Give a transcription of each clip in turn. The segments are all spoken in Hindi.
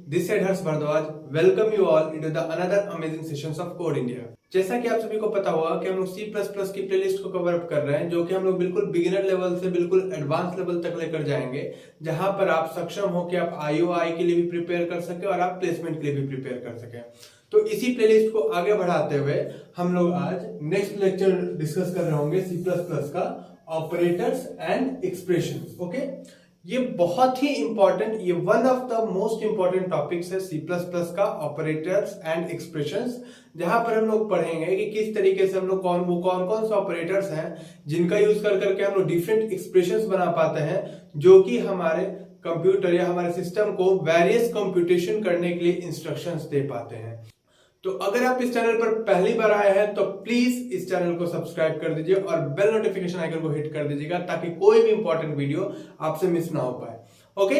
This side Harsh Bhardwaj welcome you all into the another amazing sessions of code India. जैसा कि आप सभी को पता होगा कि हम लोग C++ की प्लेलिस्ट को कवर अप कर रहे हैं, जो कि हम लोग बिल्कुल बिगिनर लेवल से बिल्कुल एडवांस लेवल तक लेकर जाएंगे, जहां पर आप सक्षम हो कि आप IOI के लिए भी प्रिपेयर कर सके और आप प्लेसमेंट के लिए भी प्रिपेयर कर सके। तो इसी प्लेलिस्ट को आगे बढ़ाते हुए हम लोग आज नेक्स्ट लेक्चर डिस्कस कर रहे होंगे C++ का ऑपरेटर्स एंड एक्सप्रेशंस। ओके, ये बहुत ही इंपॉर्टेंट, ये one of the most important topics है C++ का ऑपरेटर्स एंड एक्सप्रेशंस, जहां पर हम लोग पढ़ेंगे कि किस तरीके से हम लोग कौन कौन से ऑपरेटर्स हैं जिनका यूज कर करके हम लोग डिफरेंट एक्सप्रेशंस बना पाते हैं, जो कि हमारे कंप्यूटर या हमारे सिस्टम को वेरियस कंप्यूटेशन करने के लिए इंस्ट्रक्शंस दे पाते हैं। तो अगर आप इस चैनल पर पहली बार आए हैं तो प्लीज इस चैनल को सब्सक्राइब कर दीजिए और बेल नोटिफिकेशन आइकन को हिट कर दीजिएगा, ताकि कोई भी इंपॉर्टेंट वीडियो आपसे मिस ना हो पाए। ओके,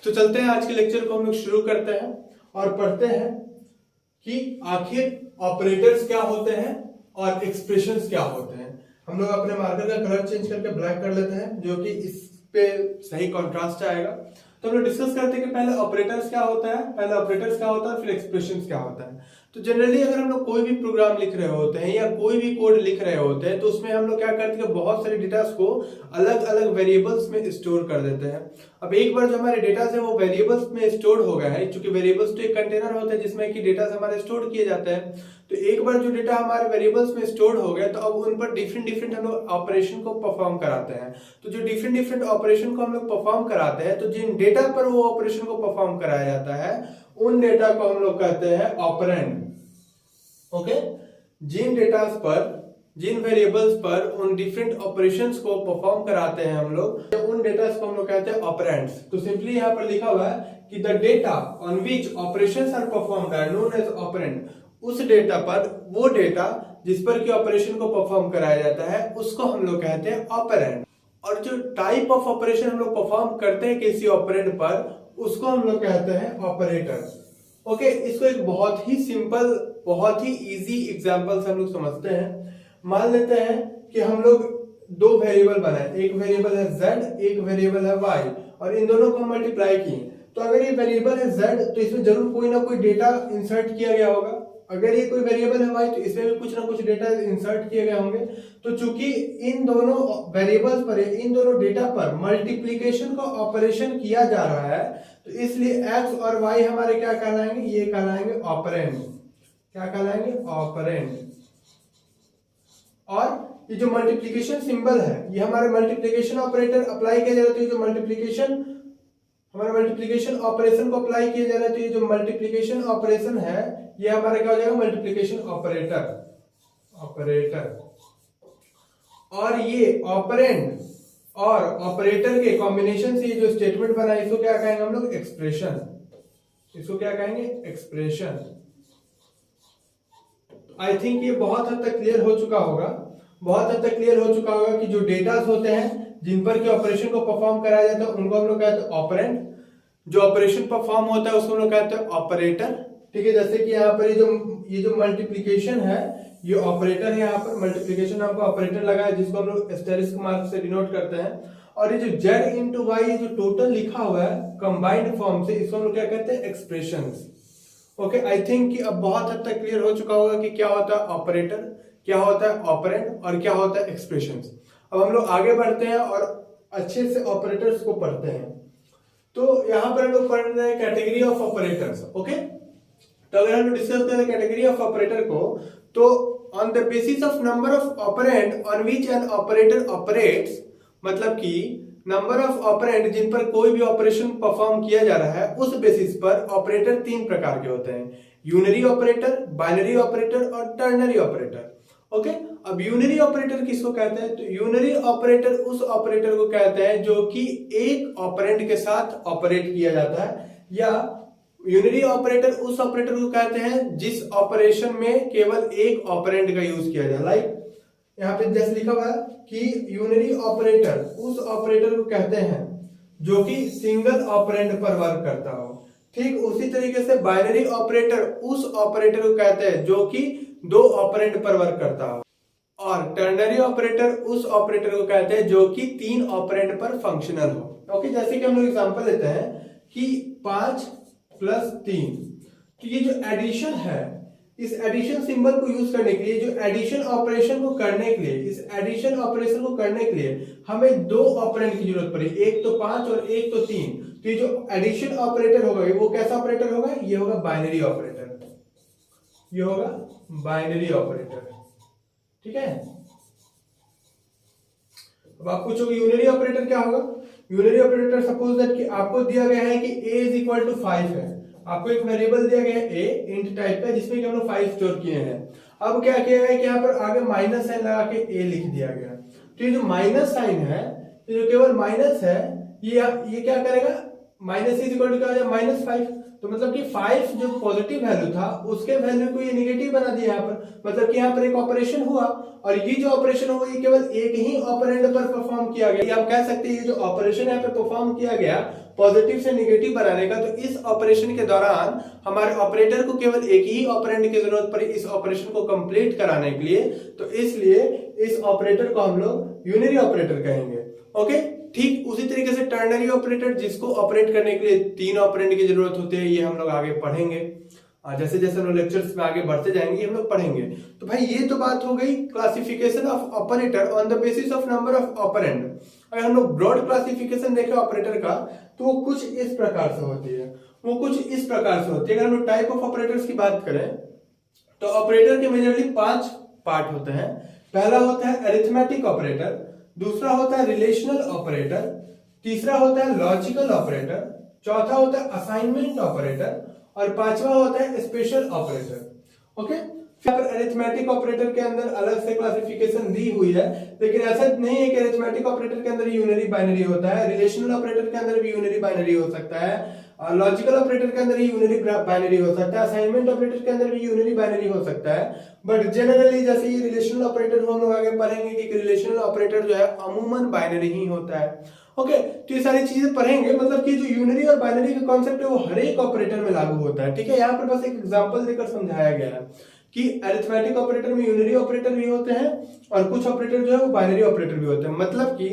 तो चलते हैं, आज के लेक्चर को हम लोग शुरू करते हैं और पढ़ते हैं कि आखिर ऑपरेटर्स क्या होते हैं और एक्सप्रेशंस क्या होते हैं। हम लोग अपने मार्कर का कलर चेंज करके ब्लैक कर लेते हैं, जो कि इस पे सही कॉन्ट्रास्ट आएगा। तो हम लोग डिस्कस करते हैं कि पहले ऑपरेटर्स क्या होता है, और फिर एक्सप्रेशंस क्या होता है। तो जनरली अगर हम लोग कोई भी प्रोग्राम लिख रहे होते हैं या कोई भी कोड लिख रहे होते हैं, तो उसमें हम लोग क्या करते हैं, बहुत सारे डेटास को अलग अलग वेरिएबल्स में स्टोर कर देते हैं। अब एक बार जो हमारे डेटा है वो वेरिएबल्स में स्टोर हो गया है, क्योंकि वेरिएबल्स तो एक कंटेनर होता है जिसमें कि डेटा हमारे स्टोर किए जाते हैं। तो एक बार जो डेटा हमारे वेरिएबल्स में स्टोर हो गया, तो अब उन पर डिफरेंट हम लोग ऑपरेशन को परफॉर्म कराते हैं। तो जो डिफरेंट ऑपरेशन को हम लोग परफॉर्म कराते हैं, तो जिन डेटा पर वो ऑपरेशन को परफॉर्म कराया जाता है उन डेटा को हम लोग कहते हैं ऑपरेंड। ओके, जिन डेटा पर, जिन वेरिएबल्स पर उन डिफरेंट ऑपरेशंस को परफॉर्म कराते हैं हम लोग, उन डेटा को हम लोग कहते हैं ऑपरेंड्स। तो सिंपली यहाँ पर लिखा हुआ है कि the data on which operations are performed are known as operand. उस डेटा पर, वो डेटा जिस पर की ऑपरेशन को परफॉर्म कराया जाता है, उसको हम लोग कहते हैं ऑपरेंड। और जो टाइप ऑफ ऑपरेशन हम लोग परफॉर्म करते हैं किसी ऑपरेंड पर, उसको हम लोग कहते हैं ऑपरेटर। ओके, इसको एक बहुत ही सिंपल, बहुत ही इजी एग्जांपल से हम लोग समझते हैं। मान लेते हैं कि हम लोग दो वेरिएबल बनाए, एक वेरिएबल है z, एक वेरिएबल है y, और इन दोनों को मल्टीप्लाई किए। तो अगर ये वेरिएबल है z, तो इसमें जरूर कोई ना कोई डेटा इंसर्ट किया गया होगा। अगर ये कोई वेरिएबल है y, तो इसमें भी कुछ ना कुछ डेटा इंसर्ट किए गए होंगे। तो चूंकि इन दोनों वेरिएबल्स पर, इन दोनों डेटा पर मल्टीप्लिकेशन का ऑपरेशन किया जा रहा है, तो इसलिए x और y हमारे क्या कहलाएंगे, ये कहलाएंगे ऑपरेंड। क्या कहलाएंगे, ऑपरेंड। और ये जो मल्टीप्लिकेशन सिंबल है, ये हमारे मल्टीप्लिकेशन ऑपरेटर अप्लाई किया जा रहा है। तो ये जो मल्टीप्लिकेशन, हमारे मल्टीप्लिकेशन ऑपरेशन को अप्लाई किया जा रहा है, तो ये जो मल्टीप्लिकेशन ऑपरेशन है, ये हमारा क्या हो जाएगा, मल्टीप्लिकेशन ऑपरेटर। और ये ऑपरेंड और ऑपरेटर के कॉम्बिनेशन से ये जो स्टेटमेंट बना है, इसको क्या कहेंगे हम लोग, एक्सप्रेशन। इसको क्या कहेंगे, एक्सप्रेशन। आई थिंक ये बहुत हद तक क्लियर हो चुका होगा, कि जो डेटास होते हैं जिन पर के ऑपरेशन को परफॉर्म कराया जाता है, उनको हम लोग कहते हैं ऑपरेंड। जो ऑपरेशन परफॉर्म होता है उसको हम लोग कहते हैं ऑपरेटर। ठीक है, जैसे कि यहाँ पर ये जो मल्टीप्लिकेशन है, ये ऑपरेटर है। यहाँ पर मल्टीप्लिकेशन आपको ऑपरेटर लगा है, जिसको हम लोग एस्टेरिस्क मार्क से डिनोट करते हैं। और ये जो z इंटू वाई, ये जो टोटल लिखा हुआ है कंबाइंड फॉर्म से, इसको हम लोग क्या कहते हैं, एक्सप्रेशंस। ओके, आई थिंक कि अब बहुत हद तक क्लियर हो चुका होगा कि क्या होता है ऑपरेटर, क्या होता है ऑपरेंड और क्या होता है एक्सप्रेशंस। अब हम लोग आगे बढ़ते हैं और अच्छे से ऑपरेटर्स को पढ़ते हैं। तो यहाँ पर हम लोग पढ़ रहे हैं कैटेगरी ऑफ ऑपरेटर्स। ओके, तो अगर हम लोग डिस्कस करें कैटेगरी ऑफ ऑपरेटर को, तो on the basis of number of operand on which an operator operates, मतलब कि नंबर ऑफ ऑपरेंड जिन पर कोई भी ऑपरेशन परफॉर्म किया जा रहा है, उस बेसिस पर ऑपरेटर तीन प्रकार के होते हैं, यूनरी ऑपरेटर, बाइनरी ऑपरेटर और टर्नरी ऑपरेटर। ओके, अब यूनरी ऑपरेटर किसको कहते हैं, तो यूनरी ऑपरेटर उस ऑपरेटर को कहते हैं जो कि एक ऑपरेंड के साथ ऑपरेट किया जाता है, या यूनरी ऑपरेटर उस ऑपरेटर को कहते हैं जिस ऑपरेशन में केवल एक ऑपरेंड का यूज किया जाए। लाइक यहाँ पे जैसे लिखा हुआ है कि यूनरी ऑपरेटर उस ऑपरेटर को कहते हैं जो कि सिंगल ऑपरेंड पर वर्क करता हो। ठीक उसी तरीके से बाइनरी ऑपरेटर उस ऑपरेटर को कहते हैं जो कि दो ऑपरेंड पर वर्क करता हो, और टर्नरी ऑपरेटर उस ऑपरेटर को कहते हैं जो कि तीन ऑपरेंड पर फंक्शनल हो। ओके, जैसे कि हम लोग एग्जांपल लेते हैं कि 5 प्लस 3। तो ये जो एडिशन है, इस एडिशन सिंबल को यूज करने के लिए, जो एडिशन ऑपरेशन को करने के लिए, इस एडिशन ऑपरेशन को करने के लिए हमें दो ऑपरेंड की जरूरत पड़ी, एक तो 5 और एक तो 3। तो ये जो एडिशन ऑपरेटर होगा वो कैसा ऑपरेटर होगा? ये होगा बाइनरी ऑपरेटर, ये होगा बाइनरी ऑपरेटर। ठीक है, अब आप पूछोगे यूनरी ऑपरेटर क्या होगा? यूनरी ऑपरेटर सपोज दैट कि आपको दिया गया है कि a इज इक्वल टू 5 है, आपको एक वेरिएबल दिया गया है a इंट टाइप का, जिसमें कि हम लोग 5 स्टोर किए हैं। अब क्या किया गया है कि यहाँ पर आगे माइनस साइन लगा के a लिख दिया गया। तो ये जो माइनस साइन है, ये जो केवल माइनस है, ये क्या करेगा? माइनस इज इक्वल टू क्या हो जाएगा? -5। तो मतलब कि 5 जो पॉजिटिव वैल्यू था उसके वैल्यू को ये नेगेटिव बना दिया यहाँ पर। मतलब कि यहाँ पर एक ऑपरेशन हुआ और ये जो ऑपरेशन हुआ ये केवल एक ही ऑपरेंड पर परफॉर्म किया गया। आप कह सकते हैं ये जो ऑपरेशन यहाँ पे परफॉर्म किया गया पॉजिटिव से नेगेटिव बनाने का, तो इस ऑपरेशन के दौरान हमारे ऑपरेटर को केवल एक ही ऑपरेंड की जरूरत पड़ी इस ऑपरेशन को कंप्लीट कराने के लिए। तो इसलिए इस ऑपरेटर को हम लोग यूनरी ऑपरेटर कहेंगे। ओके, ठीक उसी तरीके से टर्नरी ऑपरेटर, जिसको ऑपरेट करने के लिए 3 ऑपरेंड की जरूरत होती है, ये हम लोग आगे पढ़ेंगे। जैसे जैसे हम लोग लेक्चर्स में आगे बढ़ते जाएंगे हम लोग पढ़ेंगे। तो भाई ये तो बात हो गई classification of operator on the basis of number of operand. अगर हम लोग ब्रॉड क्लासिफिकेशन देखें ऑपरेटर का, तो वो कुछ इस प्रकार से होती है, वो कुछ इस प्रकार से होती है। अगर हम लोग टाइप ऑफ ऑपरेटर्स की बात करें तो ऑपरेटर के मेजरली 5 पार्ट होते हैं। पहला होता है अरिथमेटिक ऑपरेटर, दूसरा होता है रिलेशनल ऑपरेटर, तीसरा होता है लॉजिकल ऑपरेटर, चौथा होता है असाइनमेंट ऑपरेटर और पांचवा होता है स्पेशल ऑपरेटर। ओके, फिर अरिथमेटिक ऑपरेटर के अंदर अलग से क्लासिफिकेशन दी हुई है, लेकिन ऐसा नहीं है कि अरिथमेटिक ऑपरेटर के अंदर यूनरी बाइनरी होता है, रिलेशनल ऑपरेटर के अंदर भी यूनरी बाइनरी हो सकता है, लॉजिकल ऑपरेटर के अंदर ही यूनरी बाइनरी हो सकता है, असाइनमेंट ऑपरेटर के अंदर भी यूनरी बाइनरी हो सकता है। बट जनरली जैसे ये रिलेशनल ऑपरेटर हम लोग आगे पढ़ेंगे कि रिलेशनल ऑपरेटर जो है अमूमन बाइनरी ही होता है। ओके, तो ये सारी चीजें पढ़ेंगे, मतलब कि जो यूनरी और बाइनरी का कॉन्सेप्ट है वो हर एक ऑपरेटर में लागू होता है। ठीक है, यहाँ पर बस एक एग्जांपल देकर समझाया गया है कि अरिथमेटिक ऑपरेटर में यूनरी ऑपरेटर भी होते हैं और कुछ ऑपरेटर जो है वो बाइनरी ऑपरेटर भी होते हैं। मतलब कि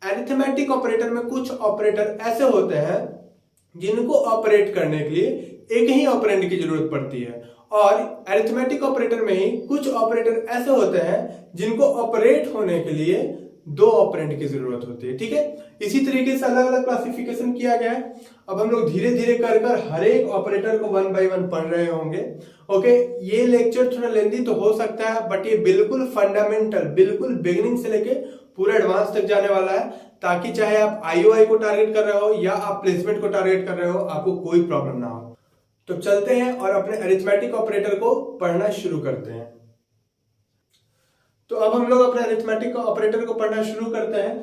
अरिथमेटिक ऑपरेटर में कुछ ऑपरेटर ऐसे होते हैं जिनको ऑपरेट करने के लिए एक ही ऑपरेंड की जरूरत पड़ती है, और अरिथमेटिक ऑपरेटर में ही कुछ ऑपरेटर ऐसे होते हैं जिनको ऑपरेट होने के लिए 2 ऑपरेंड की जरूरत होती है। ठीक है, इसी तरीके से अलग अलग क्लासिफिकेशन किया गया है। अब हम लोग धीरे धीरे कर हर एक ऑपरेटर को 1 बाय 1 पढ़ रहे होंगे। ओके, ये लेक्चर थोड़ा लेंदी तो हो सकता है, बट ये बिल्कुल फंडामेंटल, बिल्कुल बिगिनिंग से लेके पूरा एडवांस तक जाने वाला है, ताकि चाहे आप आईओआई को टारगेट कर रहे हो या आप प्लेसमेंट को टारगेट कर रहे हो, आपको कोई प्रॉब्लम ना हो। तो चलते हैं और अपने अरिथमेटिक ऑपरेटर को पढ़ना शुरू करते हैं। तो अब हम लोग अपने अरिथमेटिक ऑपरेटर को पढ़ना शुरू करते हैं।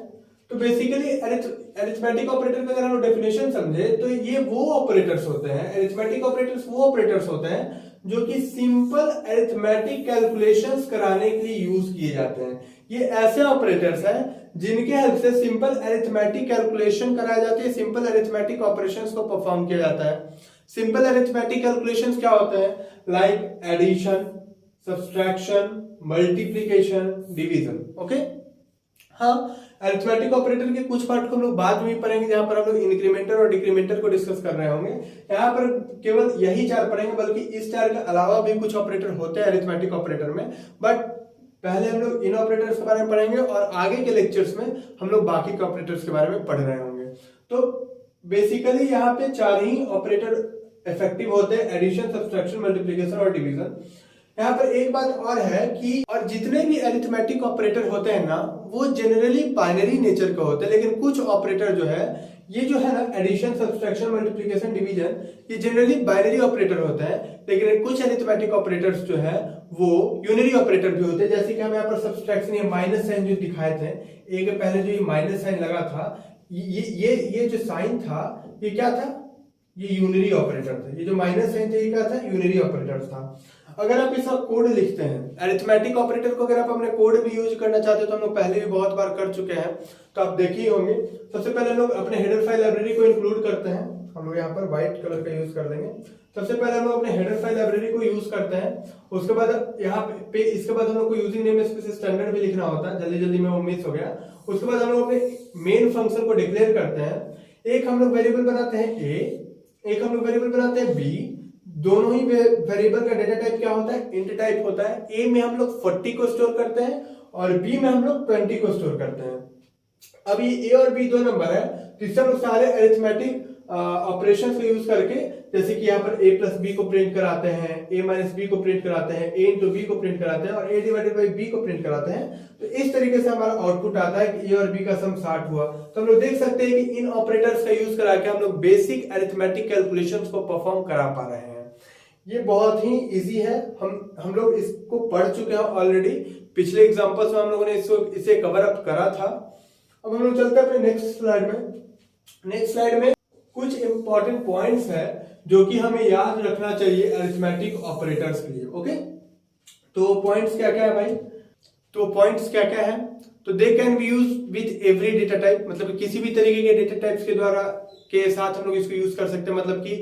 तो बेसिकली अरिथमेटिक ऑपरेटर का अगर हम डेफिनेशन समझे तो ये वो ऑपरेटर्स होते हैं, अरिथमेटिक ऑपरेटर्स वो ऑपरेटर्स होते हैं जो कि सिंपल अरिथमेटिक कैलकुलेशंस कराने के लिए यूज किए जाते हैं। ये ऐसे ऑपरेटर्स हैं जिनके हेल्प से सिंपल अरिथमेटिक कैलकुलेशन कराया जाती है, सिंपल अरिथमेटिक ऑपरेशंस को परफॉर्म किया जाता है। सिंपल अरिथमेटिक कैलकुलेशंस क्या होते हैं? Like addition, subtraction, multiplication, division. Okay, हाँ, अरिथमेटिक ऑपरेटर के कुछ पार्ट को हम लोग बाद में पढ़ेंगे, जहां पर हम लोग इंक्रीमेंटर और डिक्रीमेंटर को डिस्कस कर रहे होंगे। यहाँ पर केवल यही 4 पढ़ेंगे, बल्कि इस 4 के अलावा भी कुछ ऑपरेटर होते हैं अरिथमेटिक ऑपरेटर में, बट पहले हम लोग इन ऑपरेटर्स के बारे में पढ़ेंगे और आगे के लेक्चर्स में हम लोग बाकी के ऑपरेटर्स के बारे में पढ़ रहे होंगे। तो बेसिकली यहाँ पे 4 ही ऑपरेटर इफेक्टिव होते हैं, एडिशन, सब्सट्रैक्शन, मल्टीप्लिकेशन और डिवीजन। यहाँ पर एक बात और है कि और जितने भी अरिथमेटिक ऑपरेटर होते हैं ना, वो जनरली बाइनरी नेचर का होते हैं, लेकिन कुछ ऑपरेटर जो है ये जो है ना एडिशन, सब्सट्रैक्शन, मल्टीप्लिकेशन, डिवीजन, ये जनरली बाइनरी ऑपरेटर होते हैं, लेकिन कुछ अरिथमेटिक ऑपरेटर्स जो है वो यूनरी ऑपरेटर भी होते हैं। जैसे कि हम यहाँ पर सब्सट्रैक्शन, ये माइनस साइन जो दिखाए थे, एक पहले जो ये माइनस साइन लगा था, ये जो साइन था ये क्या था? ये यूनरी ऑपरेटर था। ये जो माइनस साइन था ये क्या था? यूनरी ऑपरेटर था। अगर आप इसका कोड लिखते हैं अरिथमेटिक ऑपरेटर को, अगर आप अपने कोड भी यूज करना चाहते हो तो हम लोग पहले भी बहुत बार कर चुके हैं, तो आप देखे ही होंगे। सबसे पहले हम लोग अपने हेडर फाइल लाइब्रेरी को इंक्लूड करते हैं। हम लोग यहाँ पर व्हाइट कलर का यूज कर देंगे। सबसे पहले हम लोग अपने हेडर फाइल लाइब्रेरी को यूज करते हैं। उसके बाद यहाँ पे इसके बाद हम लोग को यूजिंग नेम स्पेस स्टैंडर्ड भी लिखना होता है, जल्दी में वो मिस हो गया। उसके बाद हम लोग अपने मेन फंक्शन को डिक्लेयर करते हैं। एक हम लोग वेरिएबल बनाते हैं a, एक हम लोग वेरिएबल बनाते हैं बी, दोनों ही वेरिएबल का डेटा टाइप क्या होता है, इंट टाइप होता है। ए में हम लोग 40 को स्टोर करते हैं और बी में हम लोग 20 को स्टोर करते हैं। अब ये ए और बी दो नंबर है, तो इससे हम लोग सारे अरिथमेटिक ऑपरेशंस को यूज करके, जैसे कि यहाँ पर a प्लस बी को प्रिंट कराते हैं, a माइनस बी को प्रिंट कराते हैं, a इंटू बी को प्रिंट कराते हैं और a डिवाइडेड बाई बी को प्रिंट कराते हैं। तो इस तरीके से हमारा आउटपुट आता है कि a और b का सम 60 हुआ। तो हम लोग देख सकते हैं कि इन ऑपरेटर्स का यूज करा के हम लोग बेसिक अरिथमेटिक कैलकुलेशंस को परफॉर्म करा पा रहे हैं। ये बहुत ही इजी है, हम लोग इसको पढ़ चुके हैं ऑलरेडी, पिछले एग्जांपल्स में हम लोगों ने इसे कवर अप करा था। अब हम लोग चलते हैं अपने नेक्स्ट स्लाइड में। नेक्स्ट स्लाइड में कुछ इंपॉर्टेंट पॉइंट्स है जो कि हमें याद रखना चाहिए अरिथमेटिक ऑपरेटर्स के लिए। ओके, तो पॉइंट्स क्या क्या है भाई? तो पॉइंट्स क्या क्या है? तो they can be use with every data type, मतलब किसी भी तरीके के डेटा टाइप्स के द्वारा के साथ हम लोग इसको यूज कर सकते हैं। मतलब कि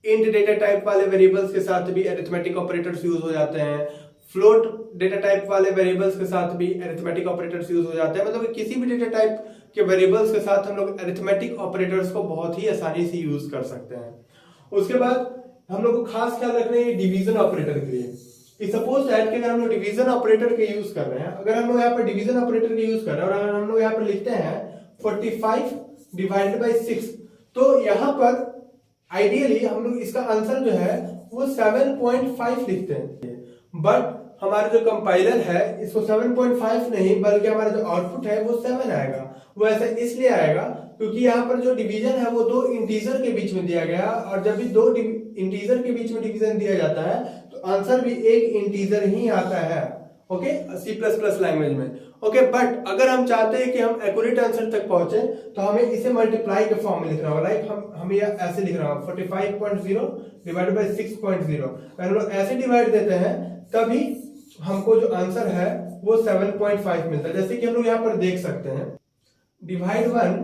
इंट डेटा टाइप वाले वेरिएबल्स के साथ भी अरिथमेटिक ऑपरेटर्स यूज हो जाते हैं, फ्लोट डेटा टाइप वाले वेरिएबल्स के साथ भी अरिथमेटिक ऑपरेटर्स यूज हो जाते हैं। मतलब किसी भी डेटा टाइप के वेरिएबल्स के साथ हम लोग अरिथमेटिक ऑपरेटर्स को बहुत ही आसानी से यूज कर सकते हैं। उसके बाद हम लोग को खास ख्याल रखना है डिवीजन ऑपरेटर के लिए। सपोज दैट कि अगर हम लोग डिवीजन ऑपरेटर के यूज कर रहे हैं, अगर हम लोग यहाँ पर डिवीजन ऑपरेटर के यूज कर रहे हैं और अगर हम लोग यहाँ पर लिखते हैं 45 डिवाइडेड बाई 6, तो यहाँ पर आइडियली हम लोग इसका आंसर जो है वो 7.5 लिखते हैं, बट हमारा जो कंपाइलर है इसको 7.5 नहीं बल्कि हमारा जो आउटपुट है वो 7 आएगा। वो ऐसा इसलिए आएगा क्योंकि यहाँ पर जो डिवीजन है वो दो इंटीजर के बीच में दिया गया, और जब भी दो इंटीजर के बीच में डिवीजन दिया जाता है तो आंसर भी एक इंटीजर ही आता है। ओके, C++ लैंग्वेज में। ओके, बट अगर हम चाहते हैं कि हम एक्यूरेट आंसर तक पहुंचे तो हमें इसे मल्टीप्लाई के फॉर्म में लिखना होगा। लाइक हमें ऐसे लिखना होगा 45.0 डिवाइडेड बाई 6.0। अगर हम लोग ऐसे डिवाइड देते हैं तभी हमको जो आंसर है वो 7.5 मिलता है। जैसे कि हम लोग यहाँ पर देख सकते हैं, डिवाइड 1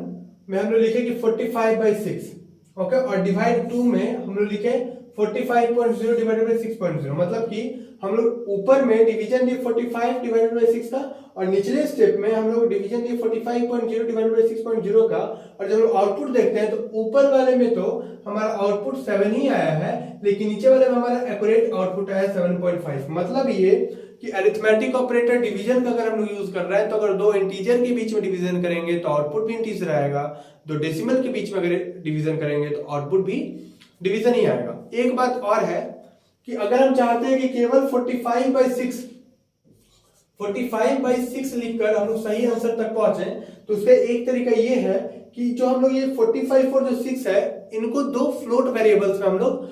में हम लोग लिखे कि 45/6, ओके, और डिवाइड 2 में हम लोग लिखे 45.0 डिवाइडेड बाई 6.0। मतलब कि हम लोग ऊपर में डिवीजन दिए 45 डिवाइडेड बाई 6 का और निचले स्टेप में हम लोग डिवीजन दिए 45.0 डिवाइडेड बाई 6.0 का, और जब हम आउटपुट देखते हैं तो ऊपर वाले में तो हमारा आउटपुट 7 ही आया है, लेकिन नीचे वाले में हमारा एक्यूरेट आउटपुट आया 7.5। मतलब ये कि अरिथमेटिक ऑपरेटर डिवीजन का अगर हम लोग यूज कर रहे हैं तो अगर दो इंटीजर के बीच में डिवीजन करेंगे तो आउटपुट भी इंटीजर आएगा, दो डेसिमल के बीच में अगर डिवीजन करेंगे तो आउटपुट भी डिवीजन ही आएगा। एक बात और है कि अगर हम चाहते हैं कि केवल 45/6 लिखकर हम लोग सही आंसर तक पहुंचे, तो उसका एक तरीका ये है कि जो हम लोग ये 45 और जो 6 है इनको दो फ्लोट वेरिएबल्स में हम लोग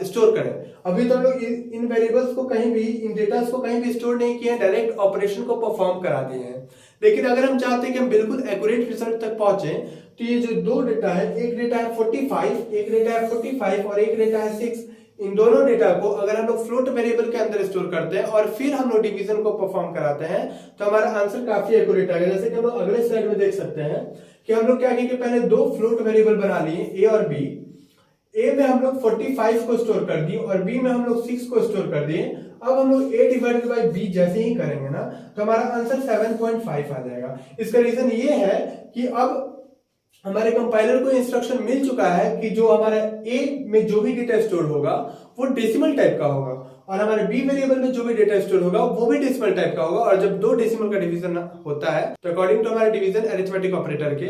स्टोर करें। अभी तो हम लोग इन वेरिएबल्स को कहीं भी, इन डेटा को कहीं भी स्टोर नहीं किए हैं, डायरेक्ट ऑपरेशन को परफॉर्म करा दिए हैं। लेकिन अगर हम चाहते हैं कि हम बिल्कुल एक्यूरेट रिजल्ट तक पहुंचे, तो ये जो दो डेटा है, एक डेटा है 45, एक डेटा है 45 और एक डेटा है 6, इन दोनों डेटा को अगर हम लोग फ्लोट वेरिएबल के अंदर स्टोर करते हैं और फिर हम लोग डिवीजन को परफॉर्म कराते हैं तो हमारा आंसर काफी एक्यूरेट आएगा। जैसे कि हम लोग अगले स्लाइड में देख सकते हैं कि हम लोग क्या किए कि पहले दो फ्लोट वेरिएबल बना लिए, ए और बी। ए में हम लोग 45 को स्टोर कर दिए और बी में हम लोग 6 को स्टोर कर दिए। अब हम लोग a डिवाइडेड बाई बी जैसे ही करेंगे ना तो हमारा आंसर 7.5 आ जाएगा। इसका रीजन ये है कि अब हमारे कंपाइलर को इंस्ट्रक्शन मिल चुका है कि जो हमारा a में जो भी डेटा स्टोर होगा वो डेसिमल टाइप का होगा और हमारे b वेरिएबल में जो भी डेटा स्टोर होगा वो भी डेसिमल टाइप का होगा, और जब दो डेसिमल का डिवीजन होता है तो अकॉर्डिंग टू हमारे डिवीजन अरिथमेटिक ऑपरेटर के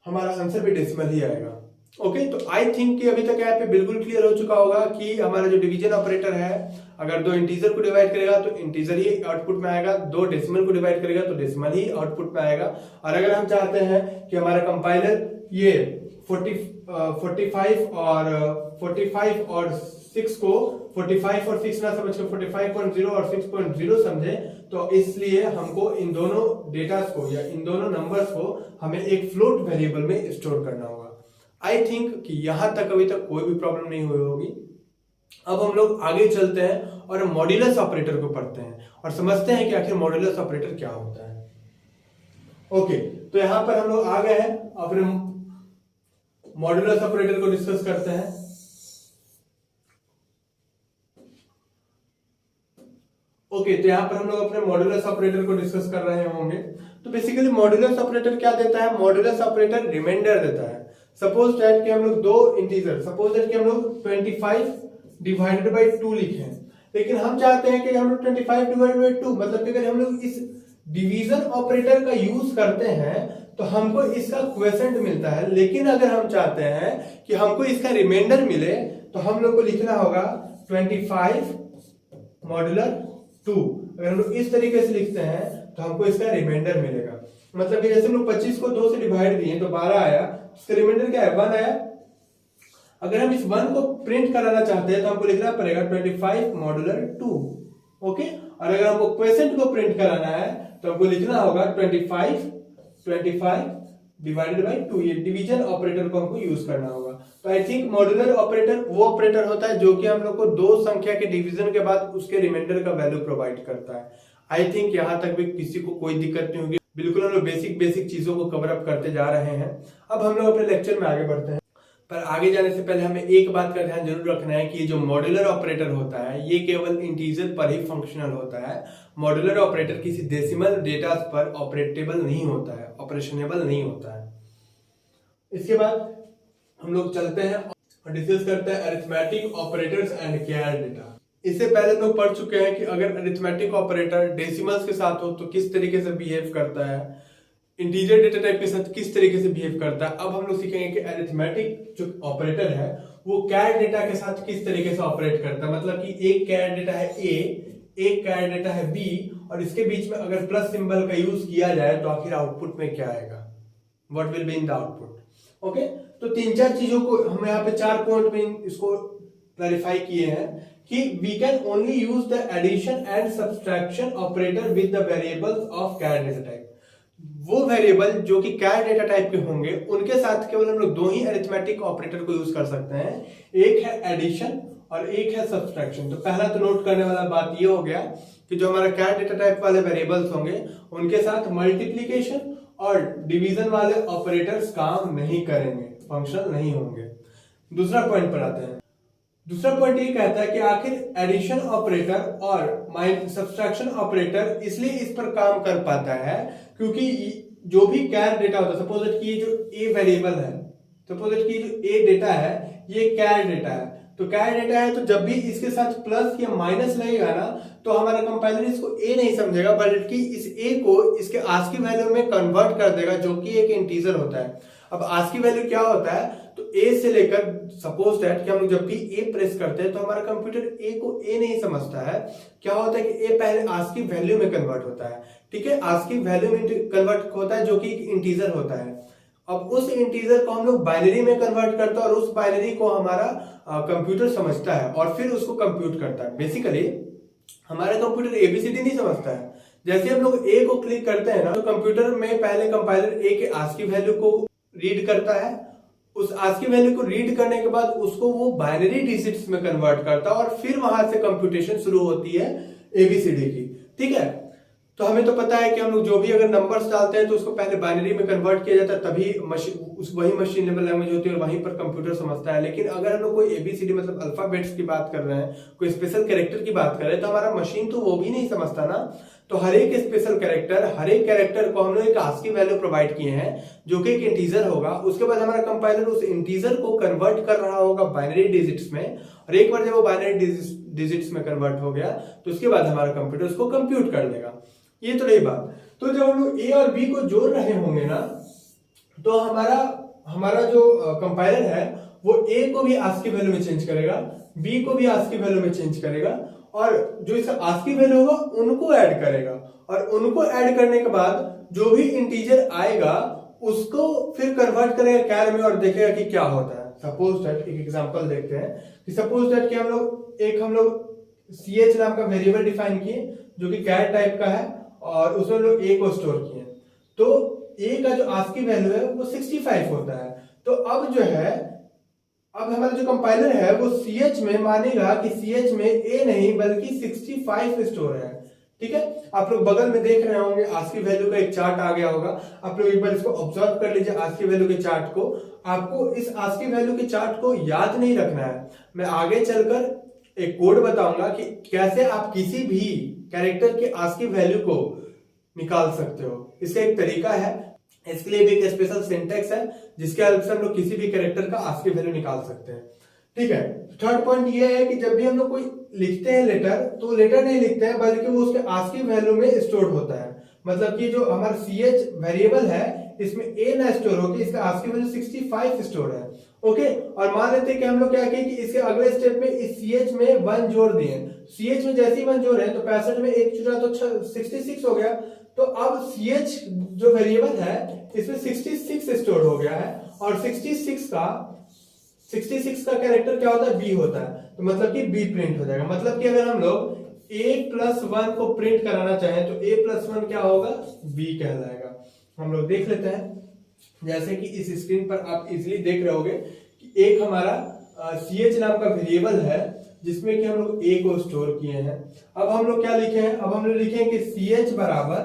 हमारा आंसर भी डेसिमल ही आएगा। ओके, तो आई थिंक कि अभी तक यहाँ पे बिल्कुल क्लियर हो चुका होगा कि हमारा जो डिवीजन ऑपरेटर है अगर दो इंटीजर को डिवाइड करेगा तो इंटीजर ही आउटपुट में आएगा, दो डेसिमल को डिवाइड करेगा तो डेसिमल ही आउटपुट में आएगा। और अगर हम चाहते हैं कि हमारा कंपाइलर ये 45 और 6 को 45 और 6 ना समझ कर 45.0 और 6.0 समझे, तो इसलिए हमको इन दोनों डेटा को या इन दोनों नंबर्स को हमें एक फ्लोट वेरिएबल में स्टोर करना होगा। आई थिंक कि यहां तक अभी तक कोई भी प्रॉब्लम नहीं हुई होगी। अब हम लोग आगे चलते हैं और मॉड्यूलस ऑपरेटर को पढ़ते हैं और समझते हैं कि आखिर मॉड्यूलस ऑपरेटर क्या होता है। ओके, तो यहां पर हम लोग आ गए हैं, अपने मॉड्यूलस ऑपरेटर को डिस्कस करते हैं। ओके, तो यहां पर हम लोग अपने मॉड्यूलस ऑपरेटर को डिस्कस कर रहे होंगे। तो बेसिकली मॉड्यूलस ऑपरेटर क्या देता है? मॉड्यूलस ऑपरेटर रिमाइंडर देता है। सपोज दैट कि हम लोग दो इंटीजर, सपोज दैट कि हम लोग 25 डिवाइडेड बाई 2 लिखे हैं, लेकिन हम चाहते हैं कि हम लोग 25 डिवाइडेड बाई 2, मतलब कि अगर हम लोग इस डिवीजन ऑपरेटर का यूज करते हैं तो हमको इसका क्वेसेंट मिलता है, लेकिन अगर हम चाहते हैं कि हमको इसका रिमाइंडर मिले तो हम लोग को लिखना होगा 25 मॉड्यूलर 2। अगर हम लोग इस तरीके से लिखते हैं तो हमको इसका रिमाइंडर मिलेगा। मतलब कि जैसे हम लोग 25 को 2 से डिवाइड दिए तो 12 आया, उसका रिमाइंडर क्या है 1 आया। अगर हम इस 1 को प्रिंट कराना चाहते हैं तो हमको लिखना पड़ेगा 25 मॉड्यूलर 2, ओके। और अगर हमको क्वेसेंट को प्रिंट कराना है तो हमको लिखना होगा 25 डिवाइडेड बाई 2। ये डिवीजन ऑपरेटर को हमको यूज करना होगा। तो आई थिंक मॉड्यूलर ऑपरेटर वो ऑपरेटर होता है जो कि हम लोग को दो संख्या के डिवीजन के बाद उसके रिमाइंडर का वैल्यू प्रोवाइड करता है। आई थिंक यहां तक भी किसी को कोई दिक्कत नहीं होगी। बिल्कुल हम लोग बेसिक चीजों को कवर अप करते जा रहे हैं। अब हम लोग अपने लेक्चर में आगे बढ़ते हैं, पर आगे जाने से पहले हमें एक बात का ध्यान जरूर रखना है कि ये जो मॉड्यूलर ऑपरेटर होता है ये केवल इंटीजर पर ही फंक्शनल होता है। मॉड्यूलर ऑपरेटर किसी डेसिमल डेटा पर ऑपरेटेबल नहीं होता है, ऑपरेशनेबल नहीं होता है। इसके बाद हम लोग चलते हैं और डिस्कस करते हैं arithmetic operators and char data. इससे पहले लोग पढ़ चुके हैं कि अगर अरिथमेटिक ऑपरेटर डेसिमल्स के साथ हो तो किस तरीके से बिहेव करता है, इंटीजर डेटा टाइप के साथ किस तरीके से बिहेव करता है। अब हम लोग सीखेंगे कि अरिथमेटिक जो ऑपरेटर है वो कैर डेटा के साथ किस तरीके से ऑपरेट करता है। मतलब कि एक कैर डेटा है A, एक कैर डेटा है B, और इसके बीच में अगर प्लस सिंबल का यूज किया जाए तो आखिर आउटपुट में क्या आएगा, what will be in the output, okay. तो 3-4 चीजों को हम यहाँ पे 4 पॉइंट में इसको क्लैरिफाई किए हैं कि we can only use the addition and subtraction operator with the variables of char data type. वो वेरिएबल जो कि कैर डेटा टाइप के होंगे उनके साथ केवल हम लोग दो ही अरिथमेटिक ऑपरेटर को यूज कर सकते हैं, एक है एडिशन और एक है सब्सट्रैक्शन। तो पहला तो नोट करने वाला बात ये हो गया कि जो हमारा कैर डेटा टाइप वाले वेरिएबल्स होंगे उनके साथ मल्टीप्लीकेशन और डिवीजन वाले ऑपरेटर्स काम नहीं करेंगे, फंक्शनल नहीं होंगे। दूसरा पॉइंट पर आते हैं। दूसरा पॉइंट ये कहता है कि आखिर एडिशन ऑपरेटर और सब्सट्रैक्शन ऑपरेटर इसलिए इस पर काम कर पाता है क्योंकि जो भी कैर डेटा होता है, सपोज दैट कि ये जो ए वेरिएबल है, सपोज दैट कि जो ए डेटा है ये कैर डेटा है, तो कैर डेटा है तो जब भी इसके साथ प्लस या माइनस लगेगा ना तो हमारा कंपाइलर इसको ए नहीं समझेगा बल्कि इस ए को इसके आस्की वैल्यू में कन्वर्ट कर देगा जो कि एक इंटीजर होता है। अब आस्की वैल्यू क्या होता है, तो ए से लेकर सपोज दैट कि हम लोग जब भी ए प्रेस करते हैं तो हमारा कंप्यूटर ए को ए नहीं समझता है। क्या होता है कि ए पहले आस्की वैल्यू में कन्वर्ट होता है, ठीक है, आस्की वैल्यू में कन्वर्ट होता है जो कि एक इंटीजर होता है। अब उस इंटीजर को हम लोग बाइनरी में कन्वर्ट करते हैं और उस बाइनरी को हमारा कंप्यूटर समझता है और फिर उसको कंप्यूट करता है। बेसिकली हमारा कंप्यूटर एबीसीडी नहीं समझता है। जैसे हम लोग ए को क्लिक करते हैं ना तो कंप्यूटर में पहले कंपाइलर ए के आस्की वैल्यू को रीड करता है, उस आस्की वैल्यू को रीड करने के बाद उसको वो बाइनरी डिजिट्स में कन्वर्ट करता है और फिर वहां से कंप्यूटेशन शुरू होती है एबीसीडी की, ठीक है। तो हमें तो पता है कि हम लोग जो भी अगर नंबर्स डालते हैं तो उसको पहले बाइनरी में कन्वर्ट किया जाता है, तभी वही मशीन लेवल लैंग्वेज होती है और वहीं पर कंप्यूटर समझता है। लेकिन अगर हम लोग कोई एबीसीडी मतलब अल्फाबेट्स की बात कर रहे हैं, कोई स्पेशल कैरेक्टर की बात कर रहे हैं तो हमारा मशीन तो वो भी नहीं समझता ना। तो हर एक स्पेशल कैरेक्टर, हर एक कैरेक्टर को हम लोग एक आस्की वैल्यू प्रोवाइड किए हैं जो कि एक इंटीजर होगा। उसके बाद हमारा कंपाइलर उस इंटीजर को कन्वर्ट कर रहा होगा बाइनरी डिजिट्स में, और एक बार जब वो बाइनरी डिजिट्स में कन्वर्ट हो गया तो उसके बाद हमारा कंप्यूटर उसको कंप्यूट कर लेगा। ये तो रही बात। तो जब हम लोग ए और बी को जोड़ रहे होंगे ना तो हमारा जो कंपाइलर है वो ए को भी आस्की वैल्यू में चेंज करेगा, बी को भी आस्की वैल्यू में चेंज करेगा और जो इसका आस्की वैल्यू होगा उनको ऐड करेगा, और उनको ऐड करने के बाद जो भी इंटीजर आएगा उसको फिर कन्वर्ट करेगा कैर में और देखेगा कि क्या होता है। सपोज दैट एक एग्जांपल देखते हैं कि सपोज दैट कि हम लोग ch नाम का वेरिएबल डिफाइन किए जो कि कैर टाइप का है और उसमें लोग ए को स्टोर किए, तो ए का जो आस्की वैल्यू है वो 65 होता है। तो अब जो है अब हमारा जो कंपाइलर है वो ch में मानेगा कि ch में ए नहीं बल्कि 65 स्टोर है, ठीक है। आप लोग बगल में देख रहे होंगे आस्की वैल्यू का एक चार्ट आ गया होगा, आप लोग एक बार इसको ऑब्जर्व कर लीजिए आस्की वैल्यू के चार्ट को। आपको इस आस्की वैल्यू के चार्ट को याद नहीं रखना है, मैं आगे चलकर एक कोड बताऊंगा कि कैसे आप किसी भी कैरेक्टर के आस्की वैल्यू को निकाल सकते हो। इसका एक तरीका है, इसके लिए भी एक स्पेशल सिंटेक्स है जिसके हेल्प से हम लोग किसी भी कैरेक्टर का आस्की वैल्यू निकाल सकते हैं। ठीक है, थर्ड पॉइंट ये है कि जब भी हम लोग कोई लिखते हैं लेटर, तो लेटर नहीं लिखते हैं बल्कि वो उसके आस्की वैल्यू में स्टोर होता है। मतलब कि जो हमारा ch वेरिएबल है इसमें a ना स्टोर होकर इसका आस्की वैल्यू 65 स्टोर है। ओके, और मान लेते हैं कि हम लोग क्या किए कि इसके अगले स्टेप में इस ch में 1 जोड़ दिए। ch में जैसे ही 1 जोड़े तो 65 में 1 जुड़ा तो 66 हो गया। तो अब ch जो वेरिएबल है इसमें 66 स्टोर हो गया है, और 66 का कैरेक्टर क्या होता है, b होता है। तो मतलब कि b प्रिंट हो जाएगा। मतलब कि अगर हम लोग a+1 को प्रिंट कराना चाहें तो a+1 क्या होगा, b कहलाएगा। हम लोग देख लेते हैं, जैसे कि इस स्क्रीन पर आप इजीली देख रहे होगे कि एक हमारा ch नाम का वेरिएबल है जिसमें कि हम लोग a को स्टोर किए हैं। अब हम लोग क्या लिखे हैं, अब हम लोग लिखे हैं कि ch बराबर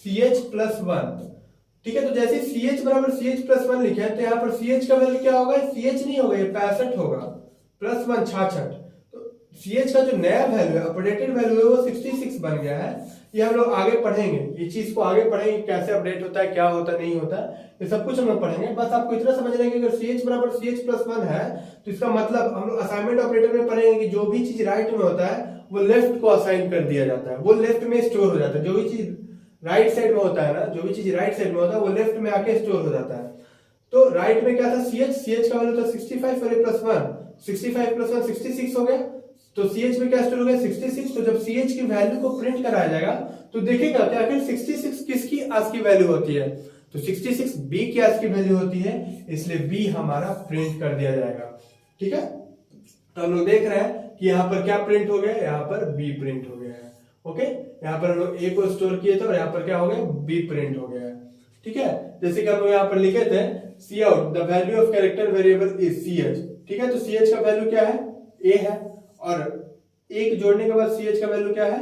ch+1। ठीक है, तो जैसे ch बराबर ch+1 लिखे हैं तो यहाँ पर ch का वैल्यू क्या होगा, ch नहीं होगा, ये 65 होगा, +1 66। तो ch का जो नया वैल्यू है, अपडेटेड वैल्यू है, वो 66 बन गया है। ये हम लोग आगे पढ़ेंगे, ये चीज को आगे पढ़ेंगे कैसे अपडेट होता है, क्या होता है, नहीं होता है, ये सब कुछ हम लोग पढ़ेंगे। बस आपको इतना समझना है कि अगर ch बराबर ch+1 है तो इसका मतलब हम लोग असाइनमेंट ऑपरेटर में पढ़ेंगे कि जो भी चीज राइट में होता है वो लेफ्ट को असाइन कर दिया जाता है, वो लेफ्ट में स्टोर हो जाता है। जो भी चीज राइट साइड में होता है ना, जो भी चीज राइट साइड में होता है वो लेफ्ट में आके स्टोर हो जाता है। तो राइट में क्या था, ch का वैल्यू था 65 और +1, 65 + 1 66 हो गया। तो ch में क्या स्टोर हो गया, 66। तो जब ch की वैल्यू को प्रिंट कराया जाएगा तो देखेगा कि आखिर 66 किसकी आस्की वैल्यू होती है, तो 66 b की आस्की वैल्यू होती है, इसलिए b हमारा प्रिंट कर दिया जाएगा। ठीक है, तो हम लोग देख रहे हैं कि यहाँ पर क्या प्रिंट हो गया, यहाँ पर b प्रिंट हो गया है। ओके, यहाँ पर हम लोग a को स्टोर किए थे और यहाँ पर क्या हो गया, b प्रिंट हो गया है। ठीक है, जैसे कि हम लोग यहाँ पर लिखे थे cout the value of character variable is ch। ठीक है, तो ch का वैल्यू क्या है, a है, और एक जोड़ने के बाद ch का वैल्यू क्या है,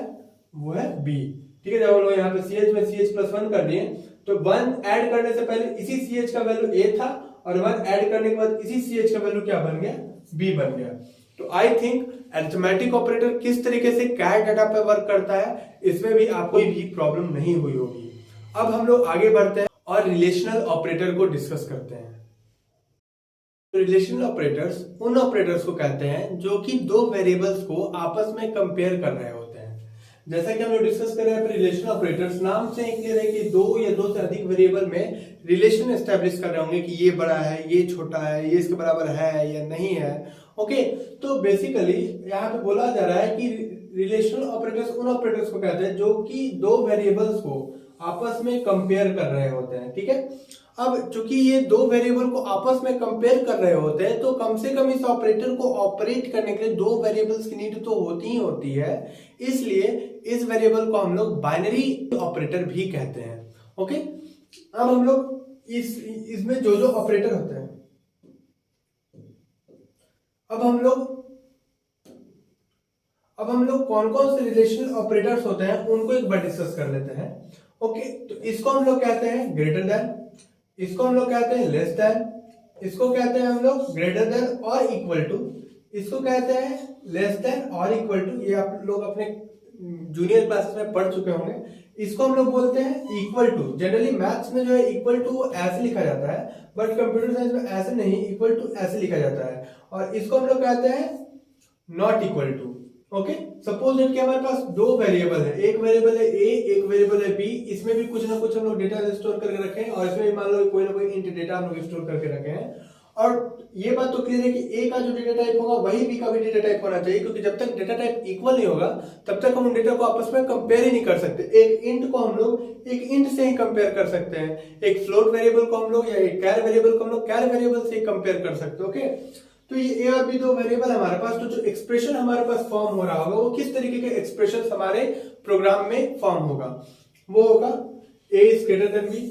वो है b। ठीक है, जब हम लोग यहाँ पे ch में ch+1 कर दिए तो 1 ऐड करने से पहले इसी ch का वैल्यू a था, और 1 ऐड करने के बाद इसी ch का वैल्यू क्या बन गया, b बन गया। तो आई थिंक अरिथमेटिक ऑपरेटर किस तरीके से कैर डाटा पे वर्क करता है, इसमें भी आपको भी प्रॉब्लम नहीं हुई होगी। अब हम लोग आगे बढ़ते हैं और रिलेशनल ऑपरेटर को डिस्कस करते हैं। रिलेशनल ऑपरेटर्स उन ऑपरेटर्स को कहते हैं जो कि दो वेरिएबल्स को आपस में कंपेयर कर रहे होते हैं। जैसा कि हम लोग डिस्कस कर रहे हैं रिलेशनल ऑपरेटर्स, नाम से ही क्लियर है कि दो या दो से अधिक वेरिएबल में रिलेशन एस्टेब्लिश कर रहे होंगे कि ये बड़ा है, ये छोटा है, ये इसके बराबर है या नहीं है। ओके, तो बेसिकली यहाँ पे बोला जा रहा है कि रिलेशनल ऑपरेटर्स उन ऑपरेटर्स को कहते हैं जो कि दो वेरिएबल्स को आपस में कंपेयर कर रहे होते हैं। ठीक है, अब चूंकि ये दो वेरिएबल को आपस में कंपेयर कर रहे होते हैं तो कम से कम इस ऑपरेटर को ऑपरेट करने के लिए दो वेरिएबल्स की नीड तो होती ही होती है, इसलिए इस वेरिएबल को हम लोग बाइनरी ऑपरेटर भी कहते हैं। ओके, अब हम लोग इसमें जो जो ऑपरेटर होते हैं, अब हम लोग कौन कौन से रिलेशनल ऑपरेटर्स होते हैं उनको एक बार डिस्कस कर लेते हैं। ओके, तो इसको हम लोग कहते हैं ग्रेटर देन, इसको हम लोग कहते हैं लेस देन, इसको कहते हैं हम लोग ग्रेटर देन और इक्वल टू, इसको कहते हैं लेस देन और इक्वल टू। ये आप लोग अपने जूनियर क्लासेस में पढ़ चुके होंगे। इसको हम लोग बोलते हैं इक्वल टू। जनरली मैथ्स में जो है इक्वल टू ऐसे लिखा जाता है, बट कंप्यूटर साइंस में ऐसे नहीं, इक्वल टू ऐसे लिखा जाता है। और इसको हम लोग कहते हैं not equal to. Okay, suppose that कि हमारे पास दो वेरिएबल है, एक वेरिएबल है a, एक वेरिएबल है b, इसमें भी कुछ ना कुछ हम लोग डेटा स्टोर करके रखे हैं, और इसमें भी मान लो कोई ना कोई इंट डेटा हम लोग स्टोर करके रखे हैं। और ये बात तो क्लियर है कि a का जो डेटा टाइप होगा वही b का भी डेटा टाइप होना चाहिए, क्योंकि जब तक डेटा टाइप इक्वल नहीं होगा तब तक हम उन डेटा को आपस में कंपेयर ही नहीं कर सकते। एक इंट को हम लोग एक इंट से ही कंपेयर कर सकते हैं, एक फ्लोट वेरिएबल को हम लोग या एक कैर वेरिएबल को हम लोग कैर वेरिएबल से ही कंपेयर कर सकते हैं। ओके, तो ये a और b दो वेरिएबल हमारे पास, तो जो एक्सप्रेशन हमारे पास फॉर्म हो रहा होगा वो किस तरीके के एक्सप्रेशन हमारे प्रोग्राम में फॉर्म होगा, वो होगा a is greater than b,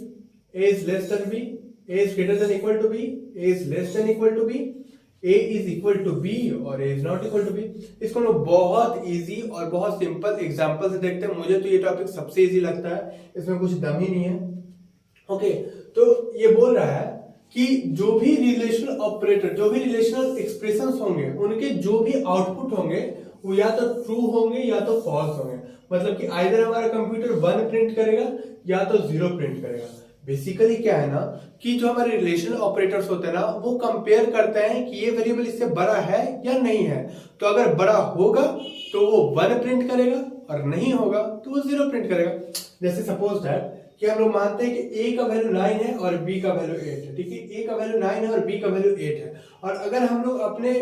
a is less than b, a is greater than equal to b, a is less than equal to b, a is equal to b और a is not equal to b। इसको लोग बहुत इजी और बहुत सिंपल एग्जांपल से देखते हैं। मुझे तो ये टॉपिक सबसे इजी लगता है, इसमें कुछ दम ही नहीं है। ओके, तो ये बोल रहा है कि जो भी रिलेशनल ऑपरेटर, जो भी रिलेशनल एक्सप्रेशंस होंगे, उनके जो भी आउटपुट होंगे वो या तो ट्रू होंगे या तो फॉल्स होंगे। मतलब कि आइदर हमारा कंप्यूटर 1 प्रिंट करेगा या तो 0 प्रिंट करेगा। बेसिकली क्या है ना कि जो हमारे रिलेशनल ऑपरेटर्स होते हैं ना वो कंपेयर करते हैं कि ये वेरिएबल इससे बड़ा है या नहीं है। तो अगर बड़ा होगा तो वो 1 प्रिंट करेगा और नहीं होगा तो वो 0 प्रिंट करेगा। जैसे सपोज दैट कि हम लोग मानते हैं कि a का वैल्यू 9 है और b का वैल्यू 8 है। ठीक है, a का वैल्यू 9 है और b का वैल्यू 8 है। और अगर हम लोग अपने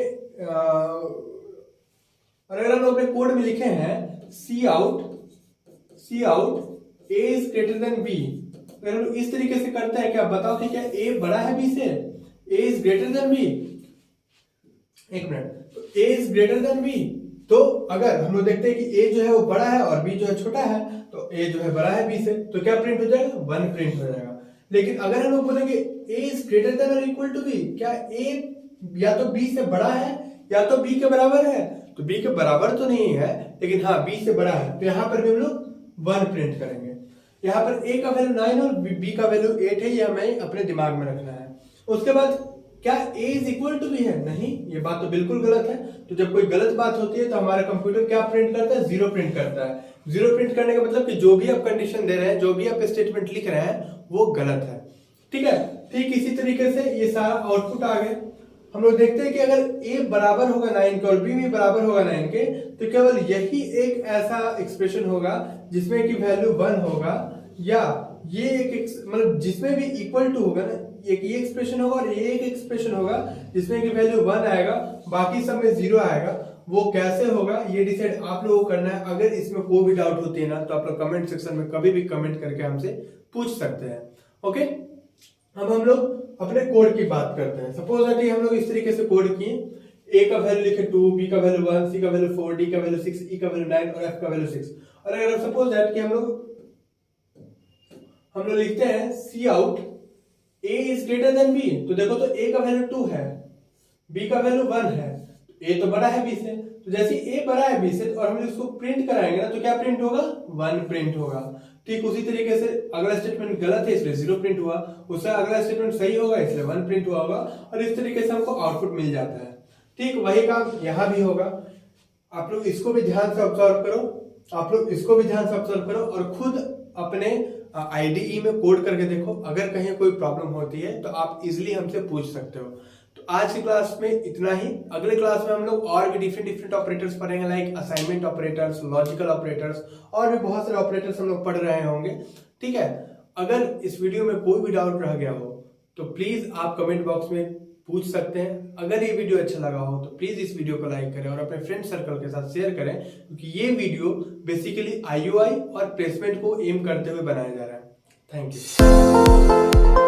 कोड में लिखे हैं cout a is greater than b, अगर हम लोग इस तरीके से करते हैं, क्या बताओ कि क्या a बड़ा है b से? a is greater than b। एक minute, a is greater than b, तो अगर हम लोग देखते हैं कि a जो है वो बड़ा है और b जो है छोटा है, तो a जो है बड़ा है b से, तो क्या प्रिंट हो जाएगा? 1 प्रिंट हो जाएगा। लेकिन अगर हम लोग बोलेंगे a इज ग्रेटर देन और इक्वल टू b, क्या a या तो b से बड़ा है या तो b के बराबर है? तो b के बराबर तो नहीं है, लेकिन हाँ b से बड़ा है, तो यहाँ पर भी हम लोग 1 प्रिंट करेंगे। यहाँ पर a का वैल्यू 9 और b का वैल्यू 8 है, ये हमें अपने दिमाग में रखना है। उसके बाद क्या a is equal to b है? नहीं, ये बात तो बिल्कुल गलत है। तो जब कोई गलत बात होती है तो हमारा कंप्यूटर क्या प्रिंट करता है? 0 प्रिंट करता है। 0 प्रिंट करने का मतलब कि जो भी आप कंडीशन दे रहे हैं, जो भी आप स्टेटमेंट लिख रहे हैं वो गलत है। ठीक है, ठीक इसी तरीके से ये सारा आउटपुट आ गया। हम लोग देखते हैं कि अगर a बराबर होगा 9 के और b भी बराबर होगा 9 के, तो केवल यही एक ऐसा एक्सप्रेशन होगा जिसमें कि वैल्यू 1 होगा, या ये एक मतलब जिसमें भी इक्वल टू होगा ना, एक ये एक्सप्रेशन होगा और ये एक एक्सप्रेशन होगा जिसमें कि वैल्यू 1 आएगा, बाकी सब में 0 आएगा। वो कैसे होगा ये डिसाइड आप लोगों को करना है। अगर इसमें कोई भी डाउट होती है ना तो आप लोग कमेंट सेक्शन में कभी भी कमेंट करके हमसे पूछ सकते हैं। ओके, अब हम लोग अपने कोड की बात करते हैं। सपोज दैट हम लोग इस तरीके से कोड किए, a का वैल्यू लिखे 2, b का वैल्यू 1, c का वैल्यू 4, d का वैल्यू 6, e का वैल्यू 9 और f का वैल्यू 6। और अगर सपोज दैट कि हम लोग लिखते हैं cout a is greater than b, तो देखो तो a का वैल्यू 2 है, b का वैल्यू 1 है, a तो बड़ा है b से, तो जैसे a बड़ा है b से और हम इसको प्रिंट कराएंगे ना तो क्या प्रिंट होगा? 1 प्रिंट होगा। ठीक उसी तरीके से अगला स्टेटमेंट गलत है इसलिए 0 प्रिंट हुआ, उससे अगला स्टेटमेंट सही होगा इसलिए 1 प्रिंट हुआ होगा, और इस तरीके से हमको आउटपुट मिल जाता है। ठीक वही काम यहाँ भी होगा। आप लोग इसको भी ध्यान से ऑब्जर्व करो, और खुद अपने IDE में कोड करके देखो। अगर कहीं कोई प्रॉब्लम होती है तो आप इजिली हमसे पूछ सकते हो। तो आज की क्लास में इतना ही। अगले क्लास में हम लोग और भी डिफरेंट ऑपरेटर्स पढ़ेंगे, like assignment operators, logical operators, और भी बहुत सारे ऑपरेटर्स हम लोग पढ़ रहे होंगे। ठीक है, अगर इस वीडियो में कोई भी डाउट रह गया हो तो प्लीज आप कमेंट बॉक्स में पूछ सकते हैं। अगर ये वीडियो अच्छा लगा हो तो प्लीज इस वीडियो को लाइक करें और अपने फ्रेंड सर्कल के साथ शेयर करें, क्योंकि ये वीडियो बेसिकली IUI और प्लेसमेंट को एम करते हुए बनाया जा रहा है। Thank you.